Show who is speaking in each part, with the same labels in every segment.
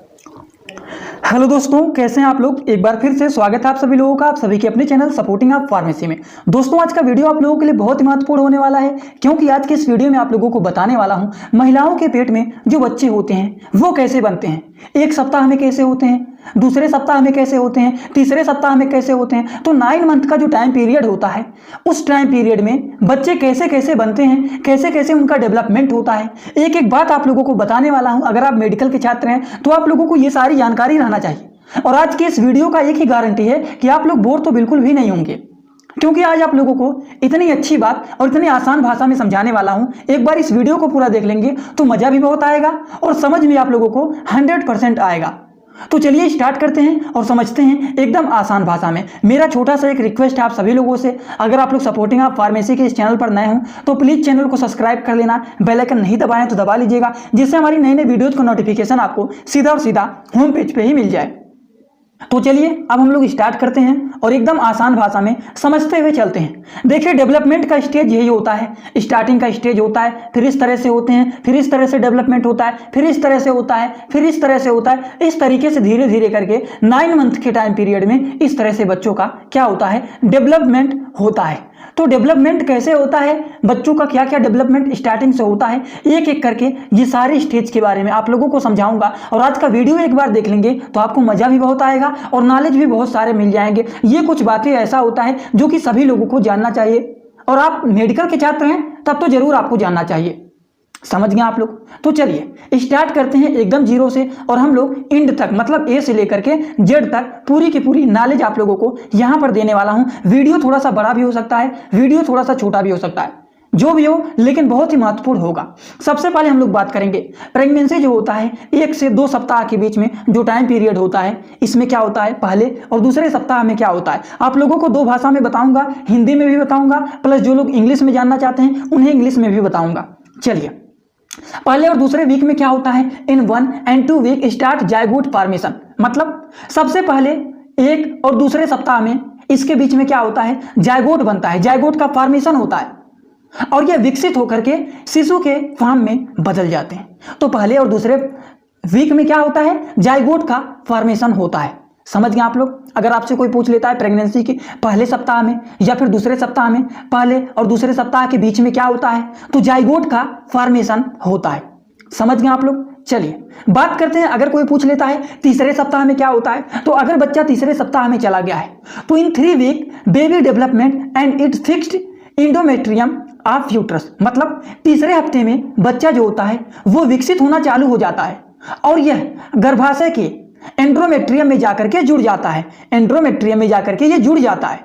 Speaker 1: Hello दोस्तों, कैसे हैं आप लोग। एक बार फिर से स्वागत है आप सभी लोगों का, आप सभी के अपने चैनल सपोर्टिंग आप फार्मेसी में। दोस्तों, आज का वीडियो आप लोगों के लिए बहुत ही महत्वपूर्ण होने वाला है, क्योंकि आज के इस वीडियो में आप लोगों को बताने वाला हूं महिलाओं के पेट में जो बच्चे होते हैं वो कैसे बनते हैं। एक सप्ताह में कैसे होते हैं, दूसरे सप्ताह में कैसे होते हैं, तीसरे सप्ताह में कैसे होते हैं। तो 9 मंथ का जो टाइम पीरियड होता है, उस टाइम पीरियड में बच्चे कैसे कैसे बनते हैं, कैसे कैसे उनका डेवलपमेंट होता है, एक एक बात आप लोगों को बताने वाला हूं। अगर आप मेडिकल के छात्र हैं तो आप लोगों को ये सारी जानकारी रहना चाहिए। और आज के इस वीडियो का एक ही गारंटी है कि आप लोग बोर तो बिल्कुल भी नहीं होंगे, क्योंकि आज आप लोगों को इतनी अच्छी बात और इतनी आसान भाषा में समझाने वाला हूं। एक बार इस वीडियो को पूरा देख लेंगे तो मजा भी बहुत आएगा और समझ में आप लोगों को 100% आएगा। तो चलिए स्टार्ट करते हैं और समझते हैं एकदम आसान भाषा में। मेरा छोटा सा एक रिक्वेस्ट है आप सभी लोगों से, अगर आप लोग सपोर्टिंग आप फार्मेसी के इस चैनल पर नए हों तो प्लीज़ चैनल को सब्सक्राइब कर लेना, बेल आइकन नहीं दबाएं तो दबा लीजिएगा, जिससे हमारी नई नई वीडियोज़ का नोटिफिकेशन आपको सीधा और सीधा होम पेज पे ही मिल जाए। तो चलिए अब हम लोग स्टार्ट करते हैं और एकदम आसान भाषा में समझते हुए चलते हैं। देखिए, डेवलपमेंट का स्टेज यही होता है। स्टार्टिंग का स्टेज होता है, फिर इस तरह से होते हैं, फिर इस तरह से डेवलपमेंट होता है, फिर इस तरह से होता है, फिर इस तरह से होता है। इस तरीके से धीरे धीरे करके 9 मंथ के टाइम पीरियड में इस तरह से बच्चों का क्या होता है, डेवलपमेंट होता है। तो डेवलपमेंट कैसे होता है, बच्चों का क्या क्या डेवलपमेंट स्टार्टिंग से होता है, एक एक करके ये सारे स्टेज के बारे में आप लोगों को समझाऊंगा। और आज का वीडियो एक बार देख लेंगे तो आपको मजा भी बहुत आएगा और नॉलेज भी बहुत सारे मिल जाएंगे। ये कुछ बातें ऐसा होता है जो कि सभी लोगों को जानना चाहिए, और आप मेडिकल के छात्र हैं तब तो जरूर आपको जानना चाहिए। समझ गए आप लोग। तो चलिए स्टार्ट करते हैं एकदम जीरो से, और हम लोग एंड तक मतलब ए से लेकर के जेड तक पूरी की पूरी नॉलेज आप लोगों को यहां पर देने वाला हूं। वीडियो थोड़ा सा बड़ा भी हो सकता है, वीडियो थोड़ा सा छोटा भी हो सकता है, जो भी हो, लेकिन बहुत ही महत्वपूर्ण होगा। सबसे पहले हम लोग बात करेंगे प्रेगनेंसी जो होता है 1 से 2 सप्ताह के बीच में जो टाइम पीरियड होता है, इसमें क्या होता है, पहले और दूसरे सप्ताह में क्या होता है। आप लोगों को 2 भाषा में बताऊंगा, हिंदी में भी बताऊंगा, प्लस जो लोग इंग्लिश में जानना चाहते हैं उन्हें इंग्लिश में भी बताऊंगा। चलिए, पहले और दूसरे वीक में क्या होता है, in 1 and 2 week start zygote formation. मतलब सबसे पहले 1 और दूसरे सप्ताह में इसके बीच में क्या होता है, जायगोट बनता है, जायगोट का फॉर्मेशन होता है, और यह विकसित होकर के शिशु के फॉर्म में बदल जाते हैं। तो पहले और दूसरे वीक में क्या होता है, जायगोट का फॉर्मेशन होता है। समझ गए आप लोग। अगर आपसे कोई पूछ लेता है प्रेगनेंसी के पहले सप्ताह में या फिर दूसरे सप्ताह में, पहले और दूसरे सप्ताह के बीच में क्या होता है, तो जाइगोट का फॉर्मेशन होता है। समझ गए आप लोग। चलिए बात करते हैं, अगर कोई पूछ लेता है तीसरे सप्ताह में क्या होता है, तो अगर बच्चा तीसरे सप्ताह में चला गया है तो in 3 week baby development and its fixed endometrium of uterus. मतलब तीसरे हफ्ते में बच्चा जो होता है वो विकसित होना चालू हो जाता है, और यह गर्भाशय के एंड्रोमेट्रियम में जाकर के जुड़ जाता है, एंड्रोमेट्रियम में जाकर के ये जुड़ जाता है।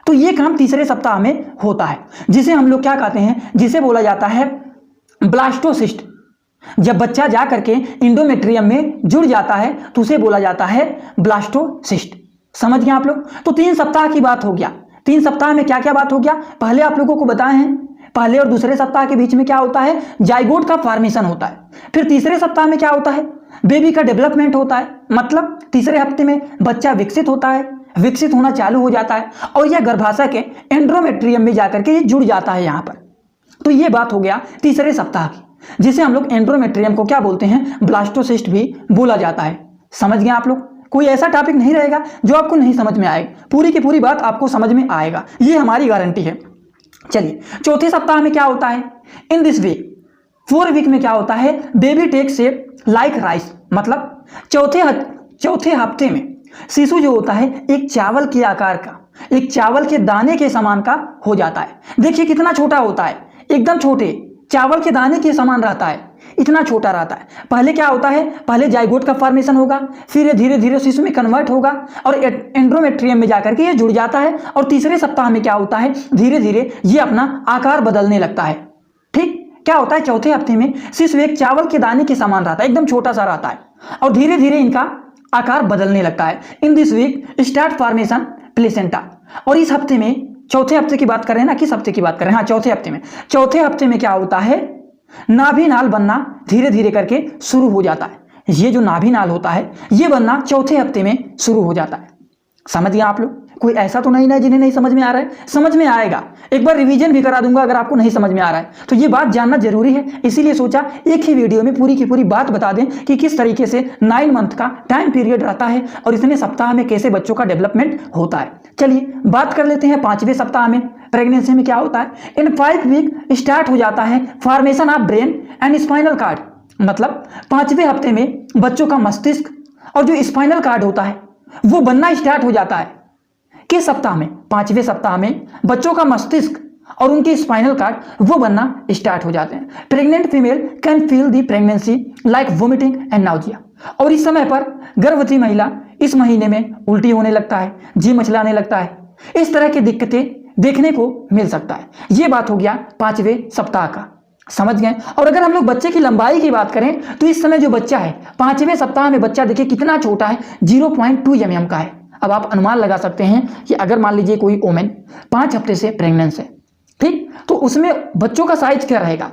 Speaker 1: तो ये काम तीसरे सप्ताह में होता है, जिसे हम लोग क्या कहते हैं, जिसे बोला जाता है ब्लास्टोसिस्ट। जब बच्चा जा करके एंडोमेट्रियम में जुड़ जाता है तो उसे बोला जाता है ब्लास्टोसिस्ट। समझ गए आप लोग। तो 3 सप्ताह की बात हो गया। 3 सप्ताह में क्या क्या बात हो गया, पहले आप लोगों को बताए हैं, पहले और दूसरे सप्ताह के बीच में क्या होता है, जाइगोट का फॉर्मेशन होता है। फिर तीसरे सप्ताह में क्या होता है, बेबी का डेवलपमेंट होता है। मतलब तीसरे हफ्ते में बच्चा विकसित होता है, विकसित होना चालू हो जाता है, और यह गर्भाशय के एंड्रोमेट्रियम में जाकर के ये जुड़ जाता है यहां पर। तो ये बात हो गया तीसरे सप्ताह की, जिसे हम लोग एंड्रोमेट्रियम को क्या बोलते हैं, ब्लास्टोसिस्ट भी बोला जाता है। समझ गए आप लोग। कोई ऐसा टॉपिक नहीं रहेगा जो आपको नहीं समझ में आएगा, पूरी की पूरी बात आपको समझ में आएगा, ये हमारी गारंटी है। चलिए, चौथे सप्ताह में क्या होता है, इन दिस वीक 4 वीक में क्या होता है, baby take shape like rice. मतलब चौथे हफ्ते में शिशु जो होता है एक चावल के आकार का, एक चावल के दाने के समान का हो जाता है। देखिए कितना छोटा होता है, एकदम छोटे चावल के दाने के समान रहता है, इतना छोटा रहता है। पहले क्या होता है, पहले जाइगोट का फॉर्मेशन होगा, फिर ये धीरे धीरे शिशु में कन्वर्ट होगा और एंड्रोमेट्रियम में जाकर के ये जुड़ जाता है, और तीसरे सप्ताह में क्या होता है, धीरे धीरे ये अपना आकार बदलने लगता है। ठीक, क्या होता है, चौथे हफ्ते में शिशु एक चावल के दाने के समान रहता है, एकदम छोटा सा रहता है, और धीरे धीरे इनका आकार बदलने लगता है। In this week start formation placenta. और इस हफ्ते में, चौथे हफ्ते की बात कर रहे हैं ना, किस हफ्ते की बात कर रहे हैं, हाँ चौथे हफ्ते में क्या होता है, नाभि नाल बनना धीरे धीरे करके शुरू हो जाता है। ये जो नाभि नाल होता है ये बनना चौथे हफ्ते में शुरू हो जाता है। समझ गए आप लोग। कोई ऐसा तो नहीं ना जिन्हें नहीं समझ में आ रहा है, समझ में आएगा। एक बार रिवीजन भी करा दूंगा अगर आपको नहीं समझ में आ रहा है तो। ये बात जानना जरूरी है, इसीलिए सोचा एक ही वीडियो में पूरी की पूरी बात बता दें कि किस तरीके से 9 मंथ का टाइम पीरियड रहता है और इतने सप्ताह में कैसे बच्चों का डेवलपमेंट होता है। चलिए बात कर लेते हैं 5वें सप्ताह में प्रेगनेंसी में क्या होता है। इन 5 वीक स्टार्ट हो जाता है formation of brain and spinal cord, मतलब 5वें हफ्ते में बच्चों का मस्तिष्क और जो स्पाइनल कार्ड होता है वो बनना स्टार्ट हो जाता है। किस सप्ताह में? 5वें सप्ताह में बच्चों का मस्तिष्क और उनके स्पाइनल कार्ड वो बनना स्टार्ट हो जाते हैं। Pregnant female can feel the pregnancy like vomiting and nausea, और इस समय पर गर्भवती महिला इस महीने में उल्टी होने लगता है, जी मचलाने लगता है, इस तरह की दिक्कतें देखने को मिल सकता है। ये बात हो गया 5वें सप्ताह का, समझ गए। और अगर हम लोग बच्चे की लंबाई की बात करें तो इस समय जो बच्चा है 5वें सप्ताह में बच्चा देखिए कितना छोटा है, 0.2 mm का है। अब आप अनुमान लगा सकते हैं कि अगर मान लीजिए कोई वोमेन 5 हफ्ते से प्रेग्नेंट है, ठीक, तो उसमें बच्चों का साइज क्या रहेगा,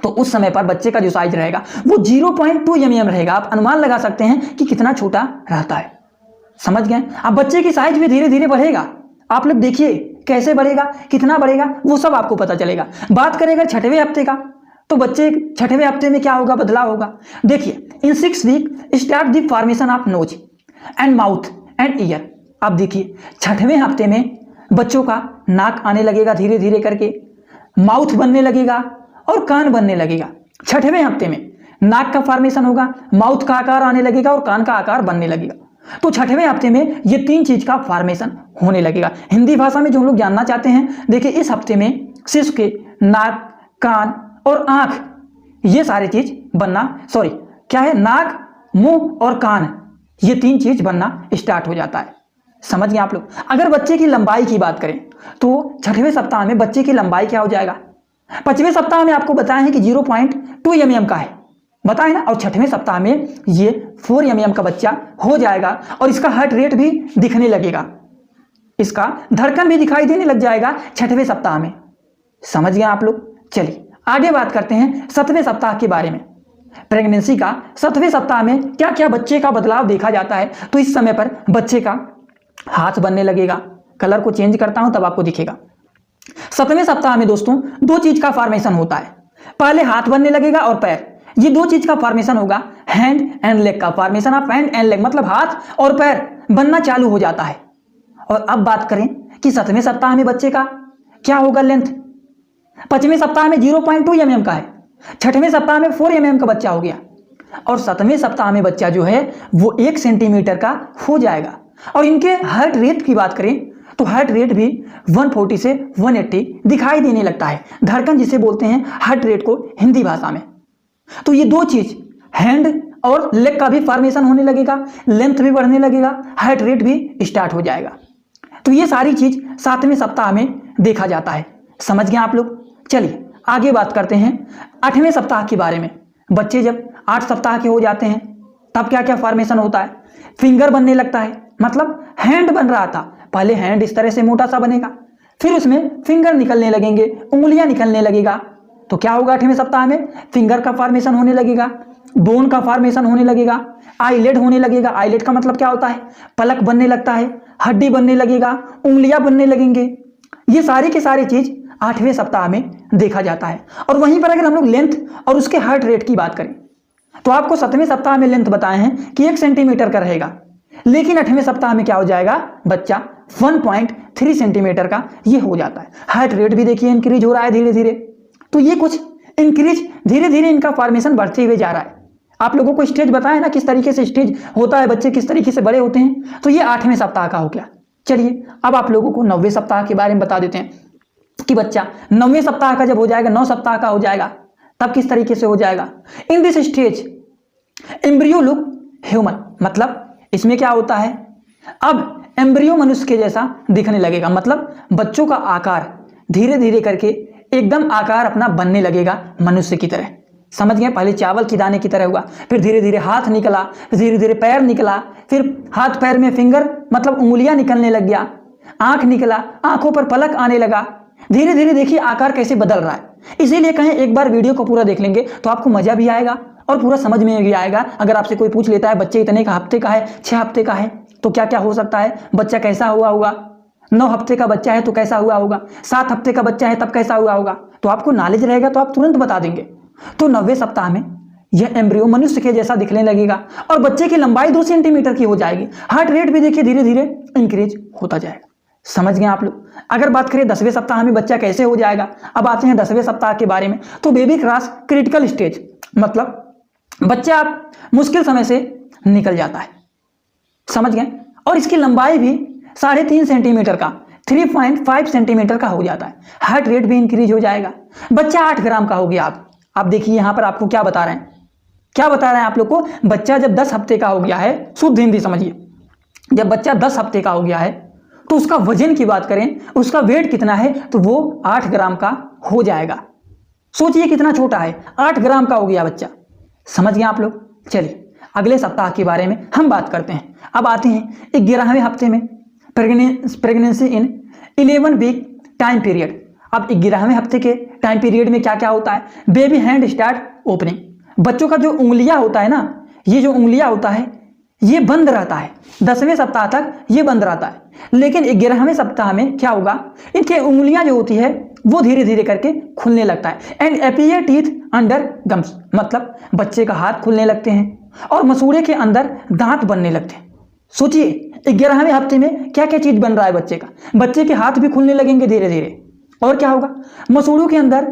Speaker 1: तो उस समय पर बच्चे का जो साइज रहेगा वो 0.2 mm रहेगा। आप अनुमान लगा सकते हैं कि कितना छोटा रहता है, समझ गए। अब बच्चे की साइज भी धीरे धीरे बढ़ेगा, आप लोग देखिए कैसे बढ़ेगा, कितना बढ़ेगा, वो सब आपको पता चलेगा। बात करें अगर 6वें हफ्ते का, तो बच्चे 6वें हफ्ते में क्या होगा, बदलाव होगा। देखिए in 6 week start the formation of nose and mouth and ear. आप देखिए 6वें हफ्ते में बच्चों का नाक आने लगेगा धीरे धीरे करके, माउथ बनने लगेगा और कान बनने लगेगा। 6वें हफ्ते में नाक का फॉर्मेशन होगा, माउथ का आकार आने लगेगा और कान का आकार बनने लगेगा। तो 6वें हफ्ते में ये 3 चीज का फॉर्मेशन होने लगेगा। हिंदी भाषा में जो हम लोग जानना चाहते हैं, देखिए इस हफ्ते में शिशु के नाक, कान और आंख, ये सारे चीज बनना, सॉरी क्या है, नाक, मुंह और कान, ये 3 चीज बनना स्टार्ट हो जाता है, समझ गए आप लोग। अगर बच्चे की लंबाई की बात करें तो 6वें सप्ताह में बच्चे की लंबाई क्या हो जाएगा, 5वें सप्ताह में आपको बताया है कि 0.2 mm का है, बताए ना, और 6वें सप्ताह में ये 4 mm का बच्चा हो जाएगा और इसका हार्ट रेट भी दिखने लगेगा, इसका धड़कन भी दिखाई देने लग जाएगा 6वें सप्ताह में, समझ गए आप लोग। चलिए आगे बात करते हैं 7वें सप्ताह के बारे में। प्रेगनेंसी का 7वें सप्ताह में क्या क्या बच्चे का बदलाव देखा जाता है, तो इस समय पर बच्चे का हाथ बनने लगेगा, कलर को चेंज करता हूं तब आपको दिखेगा। 7वें सप्ताह में दोस्तों 2 चीज का फॉर्मेशन होता है, पहले हाथ बनने लगेगा और पैर, ये 2 चीज का फॉर्मेशन होगा। हैंड एंड लेग का formation of hand and leg, मतलब हाथ और पैर बनना चालू हो जाता है। और अब बात करें कि 7वें सप्ताह में बच्चे का क्या होगा लेंथ, 5वें सप्ताह में 0.2 mm का है, 6वें सप्ताह में 4 mm का बच्चा हो गया और 7वें सप्ताह में बच्चा जो है वो 1 सेंटीमीटर का हो जाएगा। और इनके हार्ट रेट की बात करें तो हार्ट रेट भी 140 से 180 दिखाई देने लगता है, धड़कन जिसे बोलते हैं हार्ट रेट को हिंदी भाषा में। तो ये 2 चीज, हैंड और लेग का भी फॉर्मेशन होने लगेगा, लेंथ भी बढ़ने लगेगा, हार्ट रेट भी स्टार्ट हो जाएगा। तो ये सारी चीज 7वें सप्ताह में देखा जाता है, समझ गए आप लोग। चलिए आगे बात करते हैं 8वें सप्ताह के बारे में। बच्चे जब 8 सप्ताह के हो जाते हैं तब क्या क्या फॉर्मेशन होता है, फिंगर बनने लगता है, मतलब हैंड बन रहा था, पहले हैंड इस तरह से मोटा सा बनेगा, फिर उसमें फिंगर निकलने लगेंगे, उंगलियां निकलने लगेगा। तो क्या होगा 8वें सप्ताह में, फिंगर का फॉर्मेशन होने लगेगा, बोन का फॉर्मेशन होने लगेगा, आईलेड होने लगेगा। आईलेड का मतलब क्या होता है, पलक बनने लगता है, हड्डी बनने लगेगा, उंगलियां बनने लगेंगे। ये सारी के सारी चीज 8वें सप्ताह में देखा जाता है। और वहीं पर अगर हम लोग लेंथ और उसके हार्ट रेट की बात करें तो आपको 7वें सप्ताह में लेंथ बताए हैं कि 1 सेंटीमीटर का रहेगा, लेकिन 8वें सप्ताह में क्या हो जाएगा, बच्चा 1.3 सेंटीमीटर का ये हो जाता है। हार्ट रेट भी देखिए इंक्रीज हो रहा है धीरे धीरे। तो ये कुछ इंक्रीज धीरे धीरे इनका फॉर्मेशन बढ़ते हुए जा रहा है। आप लोगों को स्टेज बताया ना किस तरीके से स्टेज होता है, बच्चे किस तरीके से बड़े होते हैं, तो ये 8वें सप्ताह का हो गया। चलिए अब आप लोगों को 9वें सप्ताह के बारे में बता देते हैं कि बच्चा 9वें सप्ताह का जब हो जाएगा, 9 सप्ताह का हो जाएगा, तब किस तरीके से हो जाएगा। In this stage embryo look human, मतलब इसमें क्या होता है, अब एम्ब्रियो मनुष्य के जैसा दिखने लगेगा, मतलब बच्चों का आकार धीरे धीरे करके एकदम आकार अपना बनने लगेगा मनुष्य की तरह, समझ गए। पहले चावल की दाने की तरह हुआ, फिर धीरे धीरे हाथ निकला, फिर धीरे धीरे पैर निकला, फिर हाथ पैर में फिंगर मतलब उंगलियां निकलने लग गया, आंख निकला, आंखों पर पलक आने लगा, धीरे धीरे देखिए आकार कैसे बदल रहा है। इसीलिए कहें एक बार वीडियो को पूरा देख लेंगे तो आपको मजा भी आएगा और पूरा समझ में भी आएगा। अगर आपसे कोई पूछ लेता है बच्चे इतने का हफ्ते का है, 6 हफ्ते का है, तो क्या क्या हो सकता है, बच्चा कैसा हुआ होगा, 9 हफ्ते का बच्चा है तो कैसा हुआ होगा, 7 हफ्ते का बच्चा है तब कैसा हुआ होगा। तो आपको नॉलेज रहेगा तो आप तुरंत बता देंगे। तो 90वें सप्ताह में यह एम्ब्रियो मनुष्य के जैसा दिखने लगेगा और बच्चे की लंबाई 2 सेंटीमीटर की हो जाएगी। हार्ट रेट भी देखिए धीरे धीरे इंक्रीज होता जाएगा। समझ गए आप लोग। अगर बात करें 10वें सप्ताह में बच्चा कैसे हो जाएगा, अब आते हैं 10वें सप्ताह के बारे में। तो बेबी क्रॉस क्रिटिकल स्टेज, मतलब बच्चा मुश्किल समय से निकल जाता है। समझ गए। और इसकी लंबाई भी 3.5 सेंटीमीटर का 3.5 सेंटीमीटर का हो जाता है। हार्ट रेट भी इंक्रीज हो जाएगा। बच्चा 8 ग्राम का हो गया। आप देखिए यहां पर आपको क्या बता रहे हैं, क्या बता रहे हैं आप लोग को। बच्चा जब 10 हफ्ते का हो गया है, शुद्ध हिंदी समझिए, जब बच्चा 10 हफ्ते का हो गया है तो उसका वजन की बात करें, उसका वेट कितना है, तो वो 8 ग्राम का हो जाएगा। सोचिए कितना छोटा है, 8 ग्राम का हो गया बच्चा। समझ गए आप लोग। चलिए अगले सप्ताह के बारे में हम बात करते हैं। अब आते हैं 11वें हफ्ते में, प्रेगनेंसी इन 11 वीक टाइम पीरियड। अब 11वें हफ्ते के टाइम पीरियड में क्या क्या होता है। Baby hand start opening. बच्चों का जो उंगलियां होता है ना, ये जो उंगलियां होता है ये बंद रहता है। 10वें सप्ताह तक ये बंद रहता है, लेकिन 11वें सप्ताह में क्या होगा, इनके उंगलियां जो होती है वो धीरे धीरे करके खुलने लगता है। And appear teeth under gums, मतलब बच्चे का हाथ खुलने लगते हैं और मसूड़े के अंदर दांत बनने लगते हैं। सोचिए 11वें हफ्ते में क्या क्या चीज बन रहा है बच्चे का। बच्चे के हाथ भी खुलने लगेंगे धीरे धीरे, और क्या होगा, मसूड़ों के अंदर,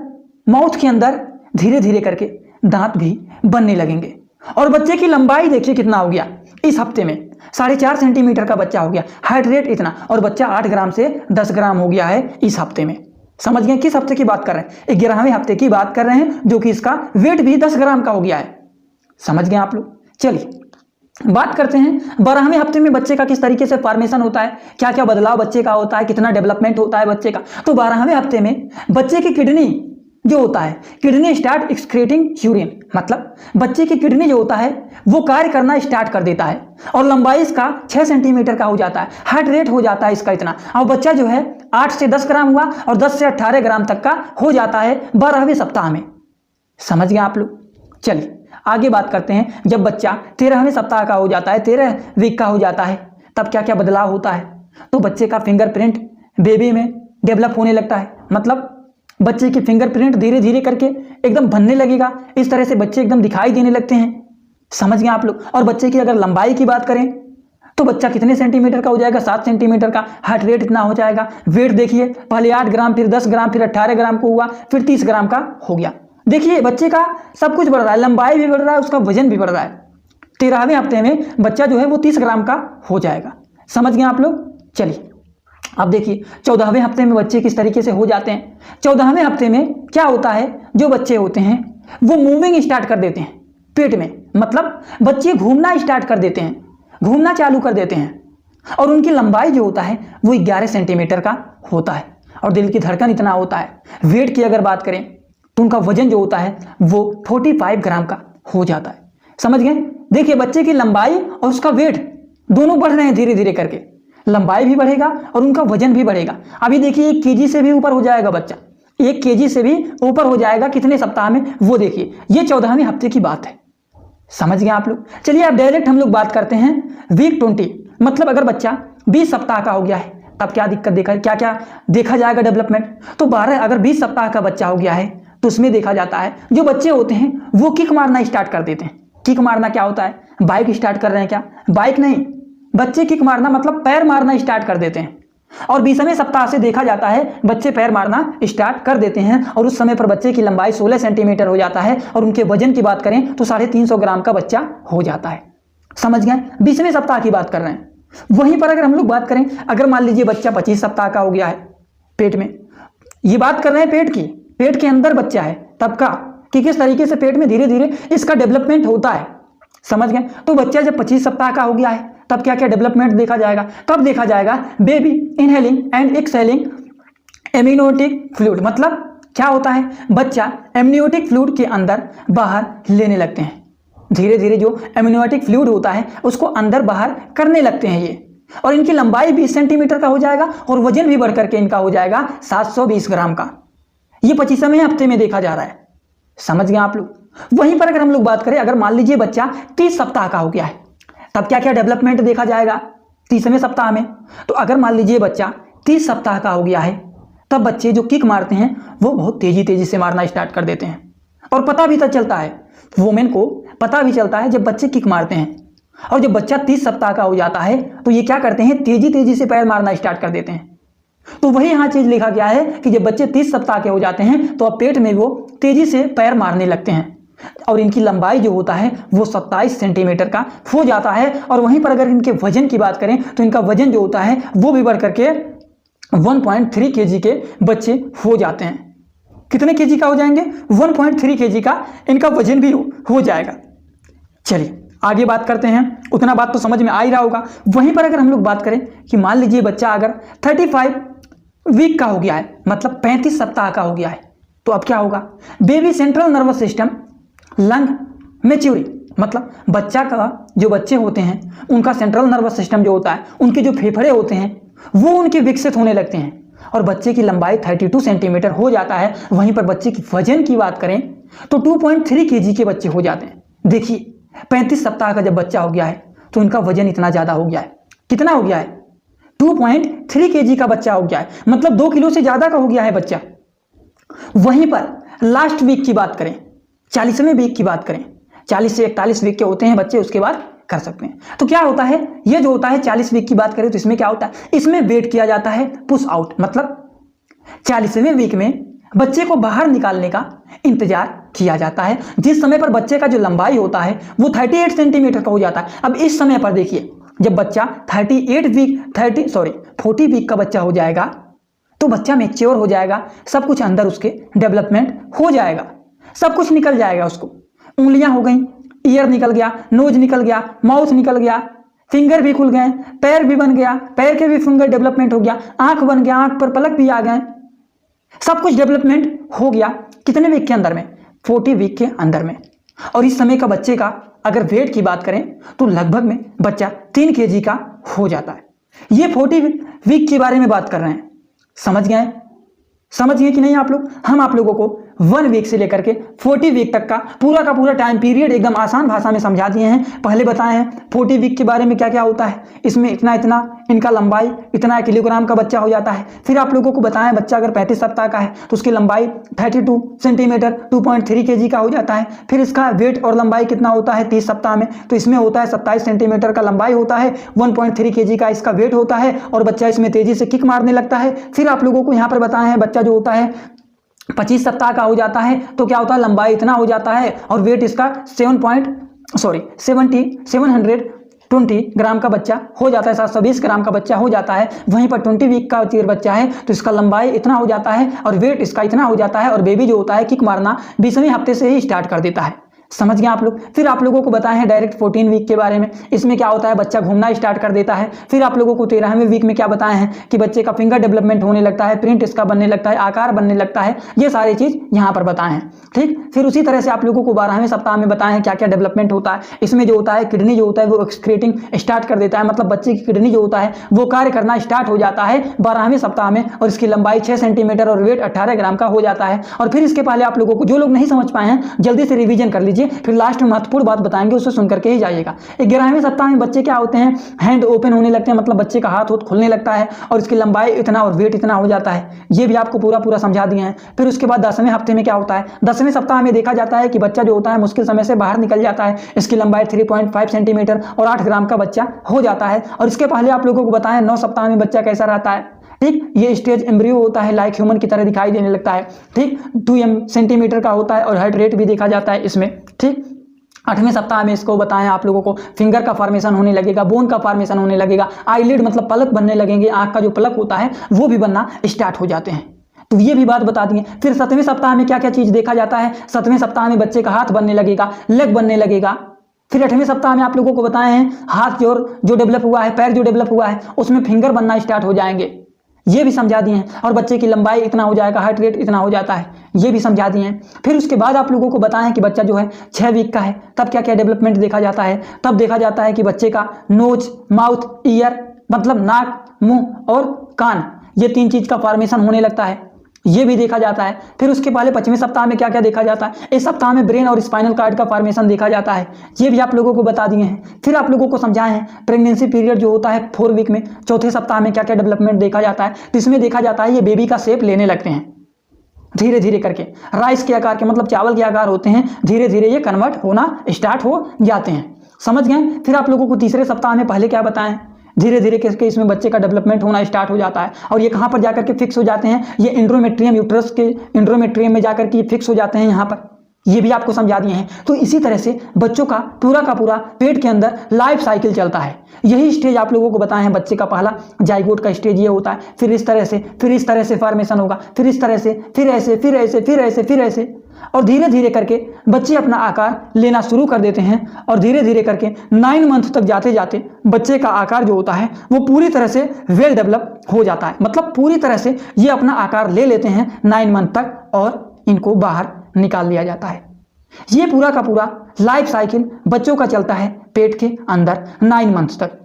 Speaker 1: माउथ के अंदर धीरे धीरे करके दांत भी बनने लगेंगे। और बच्चे की लंबाई देखिए कितना हो गया इस हफ्ते में, 4.5 सेंटीमीटर का बच्चा हो गया। हार्ट रेट इतना, और बच्चा 8 ग्राम से 10 ग्राम हो गया है इस हफ्ते में। समझ गए किस हफ्ते की बात कर रहे हैं, 11वें हफ्ते की बात कर रहे हैं, जो कि इसका वेट भी 10 ग्राम का हो गया है। समझ गए आप लोग। चलिए बात करते हैं 12वें हफ्ते में बच्चे का किस तरीके से फॉर्मेशन होता है, क्या क्या बदलाव बच्चे का होता है, कितना डेवलपमेंट होता है बच्चे का। तो 12वें हफ्ते में बच्चे की किडनी जो होता है, किडनी स्टार्ट एक्सक्रीटिंग यूरिन, मतलब बच्चे की किडनी जो होता है वो कार्य करना स्टार्ट कर देता है, और लंबाई इसका 6 सेंटीमीटर का हो जाता है। हार्ट रेट हो जाता है इसका इतना, और बच्चा जो है 8 से 10 ग्राम हुआ और 10 से 18 ग्राम तक का हो जाता है 12वें सप्ताह में। समझ गए आप लोग। चलिए आगे बात करते हैं, जब बच्चा 13वें सप्ताह का हो जाता है, 13 वीक का हो जाता है, तब क्या क्या बदलाव होता है। तो बच्चे का फिंगरप्रिंट बेबी में डेवलप होने लगता है, मतलब बच्चे की फिंगरप्रिंट धीरे धीरे करके एकदम बनने लगेगा। इस तरह से बच्चे एकदम दिखाई देने लगते हैं। समझ गए आप लोग। और बच्चे की अगर लंबाई की बात करें तो बच्चा कितने सेंटीमीटर का हो जाएगा, 7 सेंटीमीटर का। हार्ट रेट इतना हो जाएगा। वेट देखिए पहले 8 ग्राम, फिर 10 ग्राम, फिर 18 ग्राम को हुआ, फिर 30 ग्राम का हो गया। देखिए बच्चे का सब कुछ बढ़ रहा है, लंबाई भी बढ़ रहा है, उसका वजन भी बढ़ रहा है। 13वें हफ्ते में बच्चा जो है वो 30 ग्राम का हो जाएगा। समझ गए आप लोग। चलिए अब देखिए 14वें हफ्ते में बच्चे किस तरीके से हो जाते हैं। 14वें हफ्ते में क्या होता है, जो बच्चे होते हैं वो मूविंग स्टार्ट कर देते हैं पेट में, मतलब बच्चे घूमना स्टार्ट कर देते हैं, घूमना चालू कर देते हैं। और उनकी लंबाई जो होता है वो 11 सेंटीमीटर का होता है, और दिल की धड़कन इतना होता है। वेट की अगर बात करें तो उनका वजन जो होता है वो 45 ग्राम का हो जाता है। समझ गए। देखिए बच्चे की लंबाई और उसका वेट दोनों बढ़ रहे हैं धीरे धीरे करके, लंबाई भी बढ़ेगा और उनका वजन भी बढ़ेगा। अभी देखिए 1 केजी से भी ऊपर हो जाएगा बच्चा, 1 केजी से भी ऊपर हो जाएगा कितने सप्ताह में, वो देखिए। ये 14वें हफ्ते की बात है। समझ गए आप लोग। चलिए अब डायरेक्ट हम लोग बात करते हैं वीक 20, मतलब अगर बच्चा 20 सप्ताह का हो गया है तब क्या दिक्कत देखा, क्या क्या देखा जाएगा डेवलपमेंट। तो 12 अगर 20 सप्ताह का बच्चा हो गया है तो उसमें देखा जाता है जो बच्चे होते हैं वो किक मारना स्टार्ट कर देते हैं। किक मारना क्या होता है, बाइक स्टार्ट कर रहे हैं क्या, बाइक नहीं, बच्चे किक मारना मतलब पैर मारना स्टार्ट कर देते हैं। और 20वें सप्ताह से देखा जाता है बच्चे पैर मारना स्टार्ट कर देते हैं, और उस समय पर बच्चे की लंबाई 16 सेंटीमीटर हो जाता है, और उनके वजन की बात करें तो 350 ग्राम का बच्चा हो जाता है। समझ गए। 20वें सप्ताह की बात कर रहे हैं। वहीं पर अगर हम लोग बात करें, अगर मान लीजिए बच्चा 25 सप्ताह का हो गया है पेट में, ये बात कर रहे हैं पेट की, पेट के अंदर बच्चा है तब का, कि किस तरीके से पेट में धीरे धीरे इसका डेवलपमेंट होता है। समझ गए। तो बच्चा जब 25 सप्ताह का हो गया है तब क्या क्या डेवलपमेंट देखा जाएगा, कब देखा जाएगा, baby inhaling and exhaling amniotic fluid, मतलब क्या होता है, बच्चा एमनियोटिक फ्लूइड के अंदर बाहर लेने लगते हैं। धीरे धीरे जो एमनियोटिक फ्लूइड होता है उसको अंदर बाहर करने लगते हैं ये, और इनकी लंबाई 20 सेंटीमीटर का हो जाएगा, और वजन भी बढ़ करके इनका हो जाएगा 720 ग्राम का। ये 25वें हफ्ते में देखा जा रहा है। समझ गए आप लोग। वहीं पर अगर हम लोग बात करें, अगर मान लीजिए बच्चा 30 सप्ताह का हो गया है तब क्या क्या डेवलपमेंट देखा जाएगा 30वें सप्ताह में। तो अगर मान लीजिए बच्चा 30 सप्ताह का हो गया है, तब बच्चे जो किक मारते हैं वो बहुत तेजी से मारना स्टार्ट कर देते हैं। और पता भी तो चलता है, वुमेन को पता भी चलता है जब बच्चे किक मारते हैं। और जब बच्चा 30 सप्ताह का हो जाता है तो ये क्या करते हैं, तेजी से पैर मारना स्टार्ट कर देते हैं। तो वही यहाँ चीज लिखा गया है कि जब बच्चे 30 सप्ताह के हो जाते हैं तो अब पेट में वो तेजी से पैर मारने लगते हैं और इनकी लंबाई जो होता है वो 27 सेंटीमीटर का हो जाता है। और वहीं पर अगर इनके वजन की बात करें तो इनका वजन जो होता है वो भी बढ़ करके 1.3 kg के बच्चे हो जाते हैं। कितने केजी का हो जाएंगे, 1.3 kg का इनका वजन भी हो जाएगा। चलिए आगे बात करते हैं, उतना बात तो समझ में आ ही रहा होगा। वहीं पर अगर हम लोग बात करें कि मान लीजिए बच्चा अगर 35 वीक का हो गया है, मतलब 35 सप्ताह का हो गया है, तो अब क्या होगा, baby central nervous system lung maturity, मतलब बच्चा का जो बच्चे होते हैं उनका सेंट्रल नर्वस सिस्टम जो होता है, उनके जो फेफड़े होते हैं वो उनके विकसित होने लगते हैं और बच्चे की लंबाई 32 सेंटीमीटर हो जाता है। वहीं पर बच्चे की वजन की बात करें तो 2.3 kg के बच्चे हो जाते हैं। देखिए 35 सप्ताह का जब बच्चा हो गया है तो इनका वजन इतना ज्यादा हो गया है, कितना हो गया है, 2.3 kg का बच्चा हो गया है, मतलब 2 किलो से ज्यादा का हो गया है बच्चा। वहीं पर लास्ट वीक की बात करें, 40वें वीक की बात करें, 40 से 41 वीक के होते हैं बच्चे, उसके बाद कर सकते हैं। तो क्या होता है, ये जो होता है 40 वीक की बात करें तो इसमें क्या होता है, इसमें वेट किया जाता है पुश आउट, मतलब 40वें वीक में बच्चे को बाहर निकालने का इंतजार किया जाता है, जिस समय पर बच्चे का जो लंबाई होता है वो 38 सेंटीमीटर का हो जाता है। अब इस समय पर देखिए जब बच्चा 40 वीक का बच्चा हो जाएगा तो बच्चा मैच्योर हो जाएगा, सब कुछ अंदर उसके डेवलपमेंट हो जाएगा, सब कुछ निकल जाएगा, उसको उंगलियां हो गई, ईयर निकल गया, नोज निकल गया, माउथ निकल गया, फिंगर भी खुल गए, पैर भी बन गया, पैर के भी फिंगर डेवलपमेंट हो गया, आंख बन गया, आंख पर पलक भी आ गए, सब कुछ डेवलपमेंट हो गया। कितने वीक के अंदर में, 40 वीक के अंदर में। और इस समय का बच्चे का अगर वेट की बात करें तो लगभग में बच्चा 3 kg का हो जाता है। ये 40 वीक के बारे में बात कर रहे हैं, समझ गए कि नहीं आप लोग। हम आप लोगों को 1 वीक से लेकर के 40 वीक तक का पूरा टाइम पीरियड एकदम आसान भाषा में समझा दिए हैं। पहले बताए हैं 40 वीक के बारे में क्या क्या होता है, इसमें इतना इनका लंबाई इतना किलोग्राम का बच्चा हो जाता है। फिर आप लोगों को बताएं बच्चा अगर 35 सप्ताह का है तो उसकी लंबाई 32 सेंटीमीटर 2.3 kg का हो जाता है। फिर इसका वेट और लंबाई कितना होता है 30 सप्ताह में, तो इसमें होता है 27 सेंटीमीटर का लंबाई होता है, 1.3 kg का इसका वेट होता है और बच्चा इसमें तेजी से किक मारने लगता है। फिर आप लोगों को यहाँ पर बताए हैं बच्चा जो होता है 25 सप्ताह का हो जाता है तो क्या होता है, लंबाई इतना हो जाता है और वेट इसका 720 ग्राम का बच्चा हो जाता है, 720 ग्राम का बच्चा हो जाता है। वहीं पर 20 वीक का बच्चा है तो इसका लंबाई इतना हो जाता है और वेट इसका इतना हो जाता है और बेबी जो होता है किक मारना 20वें हफ्ते से ही स्टार्ट कर देता है। समझ गए आप लोग। फिर आप लोगों को बताए हैं डायरेक्ट 14 वीक के बारे में, इसमें क्या होता है बच्चा घूमना स्टार्ट कर देता है। फिर आप लोगों को 13वें वीक में क्या बताए हैं कि बच्चे का फिंगर डेवलपमेंट होने लगता है, प्रिंट इसका बनने लगता है, आकार बनने लगता है, ये सारी चीज यहाँ पर बताए हैं। ठीक, फिर उसी तरह से आप लोगों को 12वें सप्ताह में बताए हैं क्या क्या डेवलपमेंट होता है। इसमें जो होता है किडनी जो होता है वो एक्सक्रीटिंग स्टार्ट कर देता है, मतलब बच्चे की किडनी जो होता है वो कार्य करना स्टार्ट हो जाता है 12वें सप्ताह में और इसकी लंबाई 6 सेंटीमीटर और वेट 18 ग्राम का हो जाता है। और फिर इसके पहले आप लोगों को, जो लोग नहीं समझ पाए हैं जल्दी से रिवीजन कर लीजिए, फिर लास्ट में महत्वपूर्ण बात बताएंगे उसे सुन करके ही जाइएगा। 11वें सप्ताह में बच्चे क्या होते हैं, हैंड ओपन होने लगते हैं, मतलब बच्चे का हाथ खुलने लगता है और इसकी लंबाई इतना और वेट इतना हो जाता है। ये भी आपको पूरा समझा दिए हैं। फिर उसके बाद 10वें हफ्ते में क्या होता है, 10वें सप्ताह में देखा जाता है कि बच्चा जो होता है मुश्किल समय से बाहर निकल जाता है, इसकी लंबाई 3.5 सेंटीमीटर और 8 ग्राम का बच्चा हो जाता है। और इसके पहले आप लोगों को बताएं 9 सप्ताह में बच्चा कैसा रहता है। ठीक, ये स्टेज एम्ब्रियो होता है, लाइक ह्यूमन की तरह दिखाई देने लगता है। ठीक, 2 सेंटीमीटर का होता है और हार्ट रेट भी देखा जाता है इसमें। ठीक, 8वें सप्ताह में इसको बताएं आप लोगों को फिंगर का फॉर्मेशन होने लगेगा, बोन का फॉर्मेशन होने लगेगा, आईलिड मतलब पलक बनने लगेंगे, आंख का जो पलक होता है वो भी बनना स्टार्ट हो जाते हैं। तो ये भी बात बता दिए। फिर 7वें सप्ताह में क्या क्या चीज देखा जाता है, 7वें सप्ताह में बच्चे का हाथ बनने लगेगा, लेग बनने लगेगा। फिर 8वें सप्ताह में आप लोगों को बताए हैं हाथ जो डेवलप हुआ है, पैर जो डेवलप हुआ है उसमें फिंगर बनना स्टार्ट हो जाएंगे, ये भी समझा दिए हैं। और बच्चे की लंबाई इतना हो जाएगा, हार्ट रेट इतना हो जाता है, ये भी समझा दिए हैं। फिर उसके बाद आप लोगों को बताएं कि बच्चा जो है 6 वीक का है तब क्या क्या डेवलपमेंट देखा जाता है। तब देखा जाता है कि बच्चे का नोज, माउथ, ईयर मतलब नाक, मुंह और कान, ये 3 चीज का फॉर्मेशन होने लगता है। ये भी देखा जाता है। फिर उसके पहले 25वें सप्ताह में क्या क्या देखा जाता है, इस सप्ताह में ब्रेन और स्पाइनल कार्ड का फॉर्मेशन देखा जाता है, ये भी आप लोगों को बता दिए हैं। फिर आप लोगों को समझाए हैं प्रेगनेंसी पीरियड जो होता है 4 वीक में, चौथे सप्ताह में क्या क्या डेवलपमेंट देखा जाता है, तो इसमें देखा जाता है ये बेबी का शेप लेने लगते हैं धीरे धीरे करके, राइस के आकार के, मतलब चावल के आकार होते हैं, धीरे धीरे ये कन्वर्ट होना स्टार्ट हो जाते हैं। समझ गए। फिर आप लोगों को तीसरे सप्ताह में पहले क्या बताएं, धीरे धीरे करके इसमें बच्चे का डेवलपमेंट होना स्टार्ट हो जाता है और ये कहाँ पर जाकर के फिक्स हो जाते हैं, ये इंड्रोमेट्रियम, यूट्रस के इंड्रोमेट्रियम में जाकर के फिक्स हो जाते हैं यहाँ पर, ये भी आपको समझा दिए हैं। तो इसी तरह से बच्चों का पूरा पेट के अंदर लाइफ साइकिल चलता है। यही स्टेज आप लोगों को बताए हैं, बच्चे का पहला जाइगोट का स्टेज ये होता है, फिर इस तरह से फॉर्मेशन होगा, फिर इस तरह से, फिर ऐसे, फिर ऐसे, फिर ऐसे, फिर ऐसे, और धीरे धीरे करके बच्चे अपना आकार लेना शुरू कर देते हैं और धीरे धीरे करके 9 मंथ तक जाते जाते बच्चे का आकार जो होता है वो पूरी तरह से वेल डेवलप हो जाता है। मतलब पूरी तरह से ये अपना आकार ले लेते हैं 9 मंथ तक और इनको बाहर निकाल लिया जाता है। ये पूरा का पूरा लाइफ साइकिल बच्चों का चलता है पेट के अंदर 9 मंथ तक।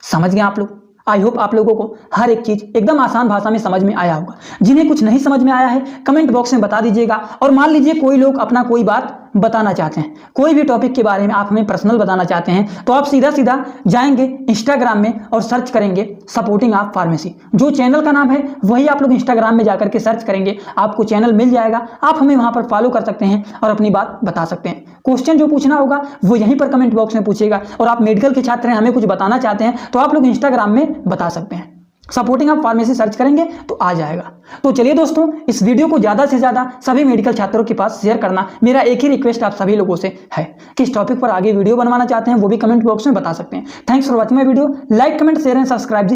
Speaker 1: समझ गए आप लोग। आई होप आप लोगों को हर एक चीज एकदम आसान भाषा में समझ में आया होगा। जिन्हें कुछ नहीं समझ में आया है कमेंट बॉक्स में बता दीजिएगा। और मान लीजिए कोई लोग अपना कोई बात बताना चाहते हैं, कोई भी टॉपिक के बारे में आप हमें पर्सनल बताना चाहते हैं, तो आप सीधा सीधा जाएंगे इंस्टाग्राम में और सर्च करेंगे सपोर्टिंग ऑफ फार्मेसी। जो चैनल का नाम है वही आप लोग इंस्टाग्राम में जाकर के सर्च करेंगे, आपको चैनल मिल जाएगा। आप हमें वहां पर फॉलो कर सकते हैं और अपनी बात बता सकते हैं। क्वेश्चन जो पूछना होगा वो यहीं पर कमेंट बॉक्स में पूछिएगा। और आप मेडिकल के छात्र हैं, हमें कुछ बताना चाहते हैं, तो आप लोग इंस्टाग्राम में बता सकते हैं। सपोर्टिंग ऑफ फार्मेसी सर्च करेंगे तो आ जाएगा। तो चलिए दोस्तों, इस वीडियो को ज़्यादा से ज़्यादा सभी मेडिकल छात्रों के पास शेयर करना मेरा एक ही रिक्वेस्ट आप सभी लोगों से है। किस टॉपिक पर आगे वीडियो बनवाना चाहते हैं वो भी कमेंट बॉक्स में बता सकते हैं। Thanks for watching my video. Like, comment, share and subscribe.